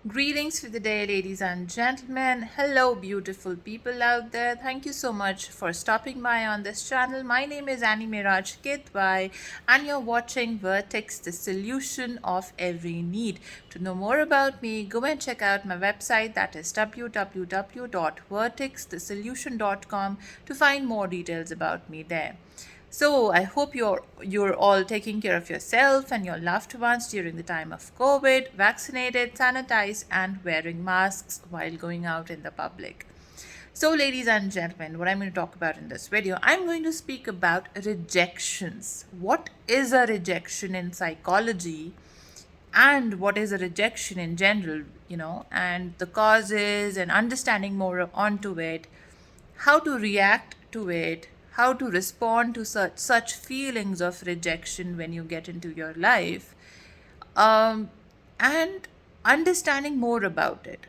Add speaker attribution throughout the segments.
Speaker 1: Greetings for the day, ladies and gentlemen. Hello, beautiful people out there. Thank you so much for stopping by on this channel. My name is Meraj Kidwai, and you're watching Vertex, the solution of every need. To know more about me, go and check out my website, that is www.vertexthesolution.com, to find more details about me there. So I hope you're all taking care of yourself and your loved ones during the time of COVID, vaccinated, sanitized, and wearing masks while going out in the public. So, ladies and gentlemen, what I'm going to talk about in this video, I'm going to speak about rejections. What is a rejection in psychology? And what is a rejection in general, and the causes, and understanding more onto it, how to react to it, how to respond to such feelings of rejection when you get into your life, um, and understanding more about it.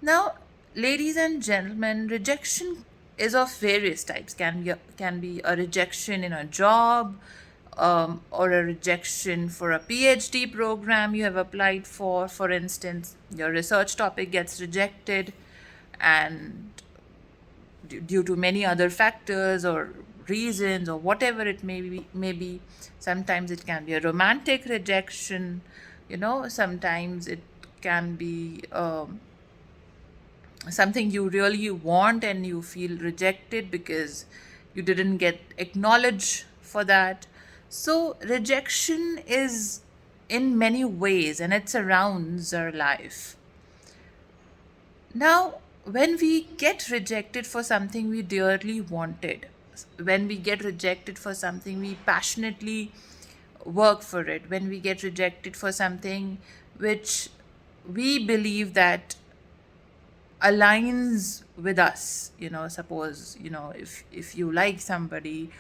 Speaker 1: Now, ladies and gentlemen, rejection is of various types. Can be a rejection in a job, or a rejection for a PhD program you have applied for. For instance, your research topic gets rejected, and due to many other factors or reasons or whatever it may be. Sometimes it can be a romantic rejection, sometimes it can be something you really want and you feel rejected because you didn't get acknowledged for that. So rejection is in many ways, and it surrounds our life. Now, when we get rejected for something we dearly wanted, when we get rejected for something we passionately work for it, when we get rejected for something which we believe that aligns with us, suppose, if you like somebody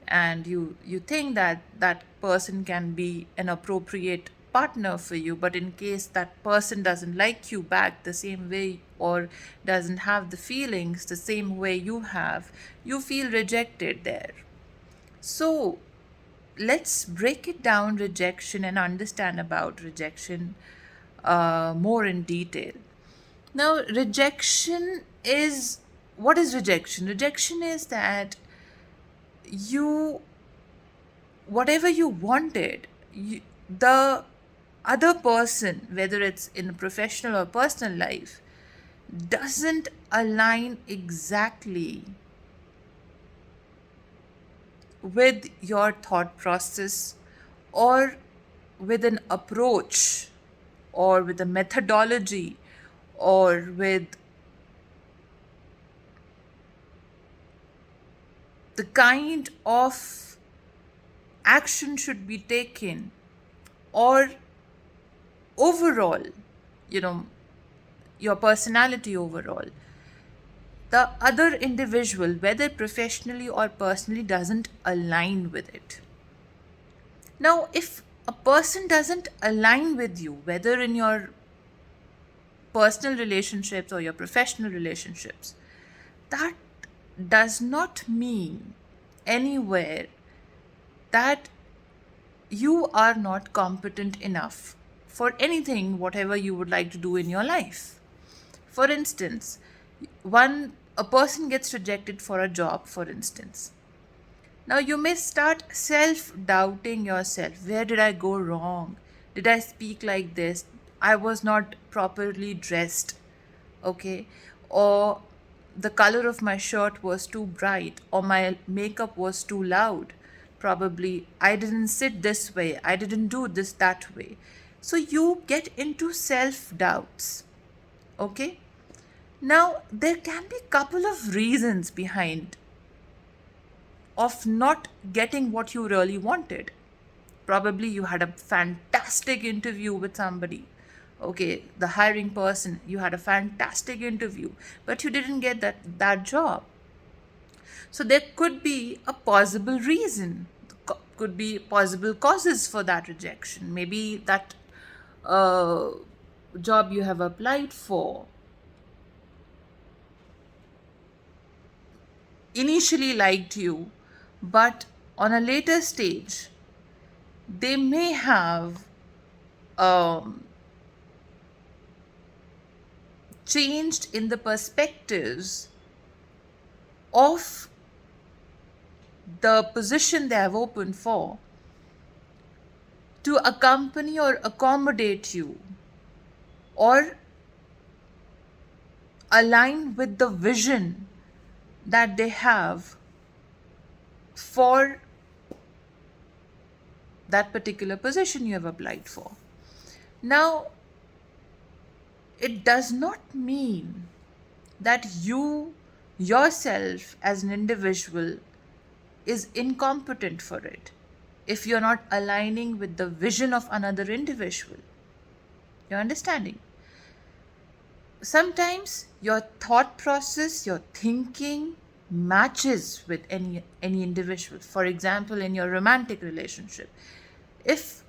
Speaker 1: and you think that that person can be an appropriate partner for you, but in case that person doesn't like you back the same way, or doesn't have the feelings the same way you have, you feel rejected there. So let's break it down, rejection, and understand about rejection more in detail. Now, rejection is what is rejection? Rejection is that you, whatever you wanted, the other person, whether it's in a professional or personal life, doesn't align exactly with your thought process, or with an approach, or with a methodology, or with the kind of action should be taken, or overall, you know, your personality overall. The other individual, whether professionally or personally, doesn't align with it. Now, if a person doesn't align with you, whether in your personal relationships or your professional relationships, that does not mean anywhere that you are not competent enough for anything, whatever you would like to do in your life. For instance, one a person gets rejected for a job, for instance. Now you may start self doubting yourself. Where did I go wrong? Did I speak like this? I was not properly dressed. Okay. Or the color of my shirt was too bright, or my makeup was too loud. Probably I didn't sit this way, I didn't do this that way. So you get into self doubts. Okay. Now there can be couple of reasons behind of not getting what you really wanted. Probably you had a fantastic interview with somebody. Okay, the hiring person, you had a fantastic interview, but you didn't get that job. So there could be a possible reason, could be possible causes for that rejection. Maybe that uh, job you have applied for initially liked you, but on a later stage, they may have um, changed in the perspectives of the position they have opened for to accompany or accommodate you or align with the vision that they have for that particular position you have applied for. Now, it does not mean that you yourself as an individual is incompetent for it if you're not aligning with the vision of another individual. You're understanding? Sometimes your thought process, your thinking matches with any individual. For example, in your romantic relationship, if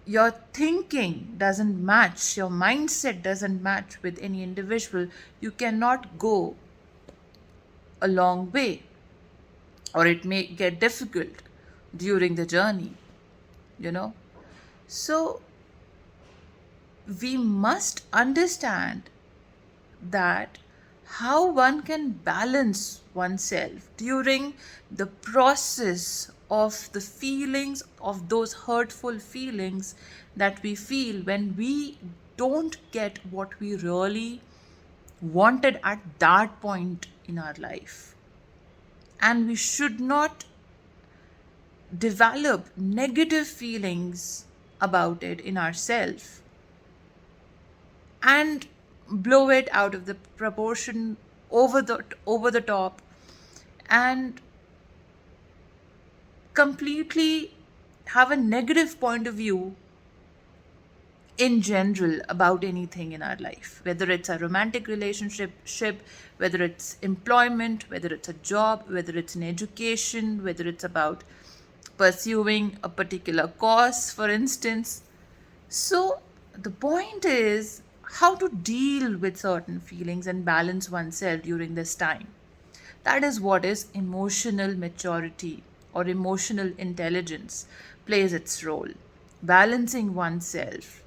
Speaker 1: your thinking doesn't match, your mindset doesn't match with any individual, you cannot go a long way, or it may get difficult during the journey, you know. So we must understand that how one can balance oneself during the process of the feelings, of those hurtful feelings that we feel when we don't get what we really wanted at that point in our life. And we should not develop negative feelings about it in ourselves and blow it out of the proportion, over the top, and completely have a negative point of view in general about anything in our life, whether it's a romantic relationship, whether it's employment, whether it's a job, whether it's an education, whether it's about pursuing a particular cause, for instance. So the point is how to deal with certain feelings and balance oneself during this time. That is what is emotional maturity or emotional intelligence plays its role. Balancing oneself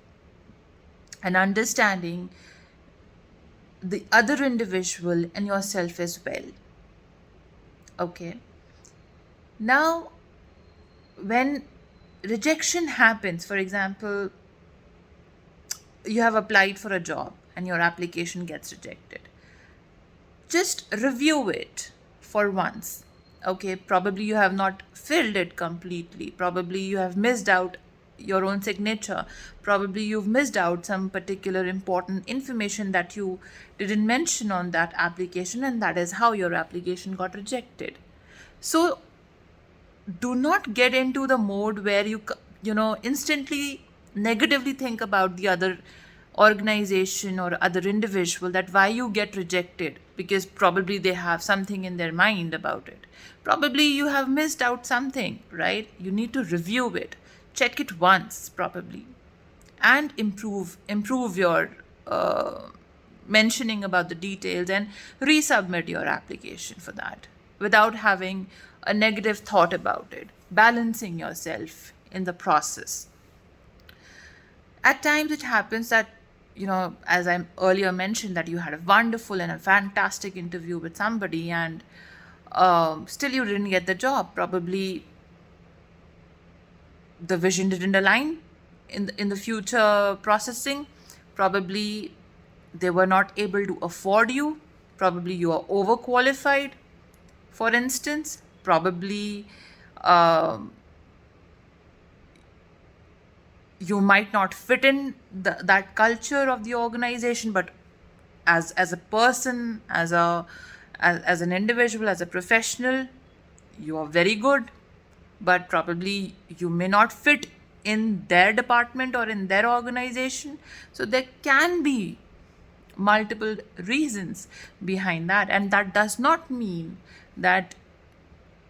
Speaker 1: and understanding the other individual and yourself as well. Okay. Now, when rejection happens, for example, you have applied for a job and your application gets rejected, just review it for once. Okay, probably you have not filled it completely, probably you have missed out your own signature, probably you've missed out some particular important information that you didn't mention on that application, and that is how your application got rejected. So do not get into the mode where you instantly negatively think about the other organization or other individual, that why you get rejected, because probably they have something in their mind about it, probably you have missed out something, right? You need to review it, check it once probably, and improve your mentioning about the details, and resubmit your application for that without having a negative thought about it, balancing yourself in the process. At times it happens that, as I earlier mentioned, that you had a wonderful and a fantastic interview with somebody, and still you didn't get the job. Probably the vision didn't align in the future processing. Probably they were not able to afford you. Probably you are overqualified, for instance. Probably you might not fit in that culture of the organization, but as a person, as an individual, as a professional, you are very good, but probably you may not fit in their department or in their organization. So there can be multiple reasons behind that, and that does not mean that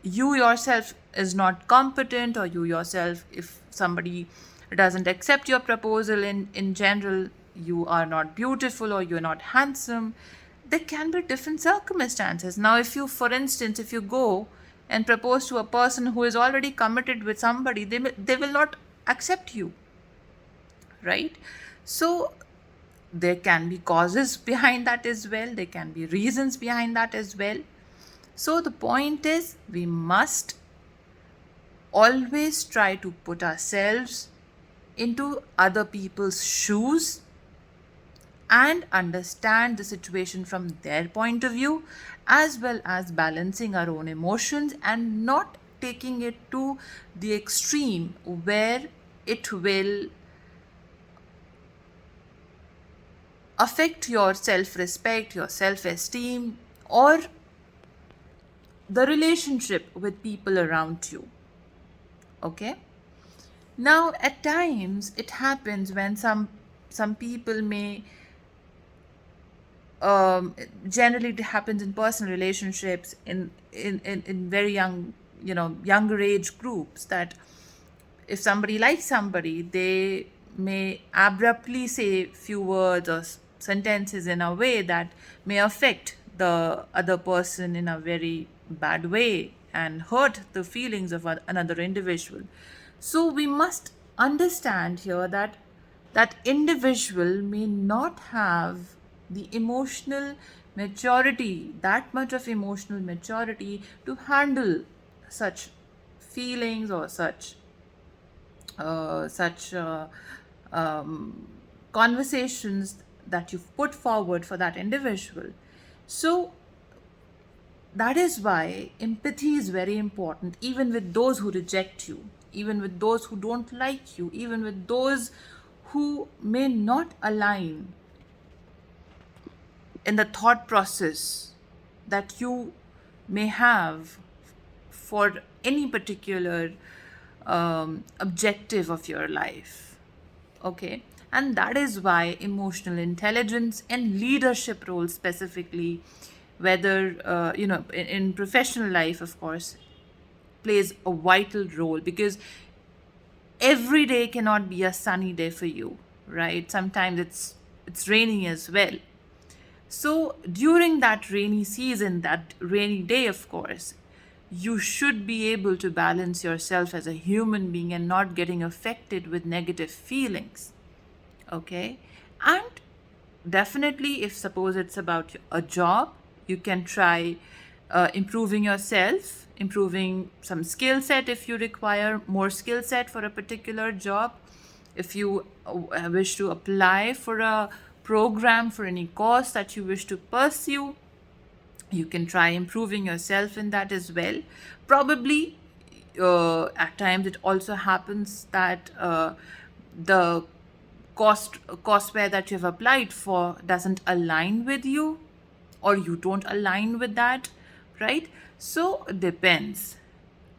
Speaker 1: you yourself is not competent, or you yourself, if somebody doesn't accept your proposal in general, you are not beautiful or you're not handsome. There can be different circumstances. Now, if you, for instance, if you go and propose to a person who is already committed with somebody, they will not accept you, right? So There can be causes behind that as well, there can be reasons behind that as well. So the point is, we must always try to put ourselves into other people's shoes and understand the situation from their point of view, as well as balancing our own emotions and not taking it to the extreme where it will affect your self respect, your self esteem, or the relationship with people around you. Okay? Now, at times, it happens when some people may, um, generally it happens in personal relationships in very young, younger age groups, that if somebody likes somebody, they may abruptly say few words or sentences in a way that may affect the other person in a very bad way and hurt the feelings of another individual. So we must understand here that that individual may not have the emotional maturity, that much of emotional maturity to handle such feelings or such conversations that you've put forward for that individual. So that is why empathy is very important, even with those who reject you, even with those who don't like you, even with those who may not align in the thought process that you may have for any particular objective of your life. Okay? And that is why emotional intelligence and leadership roles, specifically, whether, in professional life, of course, plays a vital role, because every day cannot be a sunny day for you, right? Sometimes it's raining as well. So during that rainy season, that rainy day, of course, you should be able to balance yourself as a human being and not getting affected with negative feelings. Okay? And definitely, if suppose it's about a job, you can try improving yourself, improving some skill set if you require more skill set for a particular job. If you wish to apply for a program, for any course that you wish to pursue, you can try improving yourself in that as well. Probably at times it also happens that the courseware that you have applied for doesn't align with you, or you don't align with that, right? So it depends.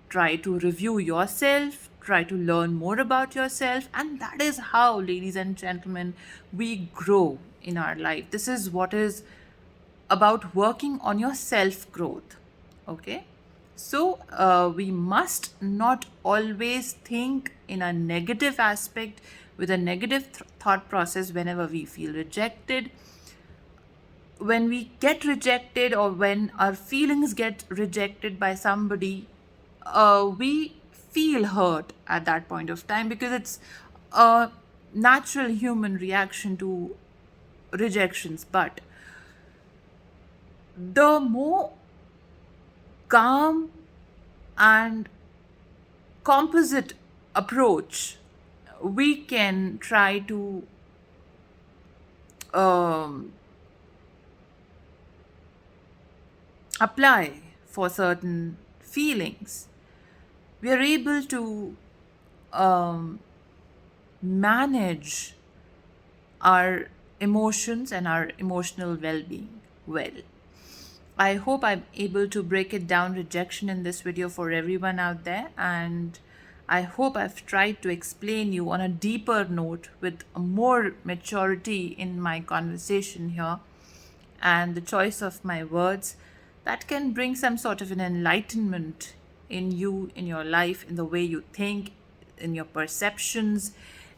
Speaker 1: Try to review yourself, try to learn more about yourself, and that is how, ladies and gentlemen, we grow in our life. This is what is about working on your self growth. Okay? So we must not always think in a negative aspect, with a negative thought process whenever we feel rejected. When we get rejected, or when our feelings get rejected by somebody, we feel hurt at that point of time, because it's a natural human reaction to rejections. But the more calm and composite approach we can try to um, apply for certain feelings, we are able to um, manage our emotions and our emotional well being well. I hope I'm able to break it down, rejection, in this video for everyone out there, and I hope I've tried to explain you on a deeper note with more maturity in my conversation here, and the choice of my words that can bring some sort of an enlightenment in you, in your life, in the way you think, in your perceptions,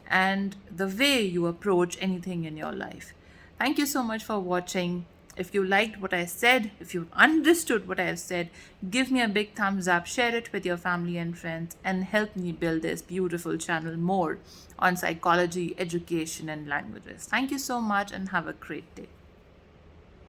Speaker 1: and the way you approach anything in your life. Thank you so much for watching. If you liked what I said, if you understood what I have said, give me a big thumbs up, share it with your family and friends, and help me build this beautiful channel more on psychology, education, and languages. Thank you so much and have a great day.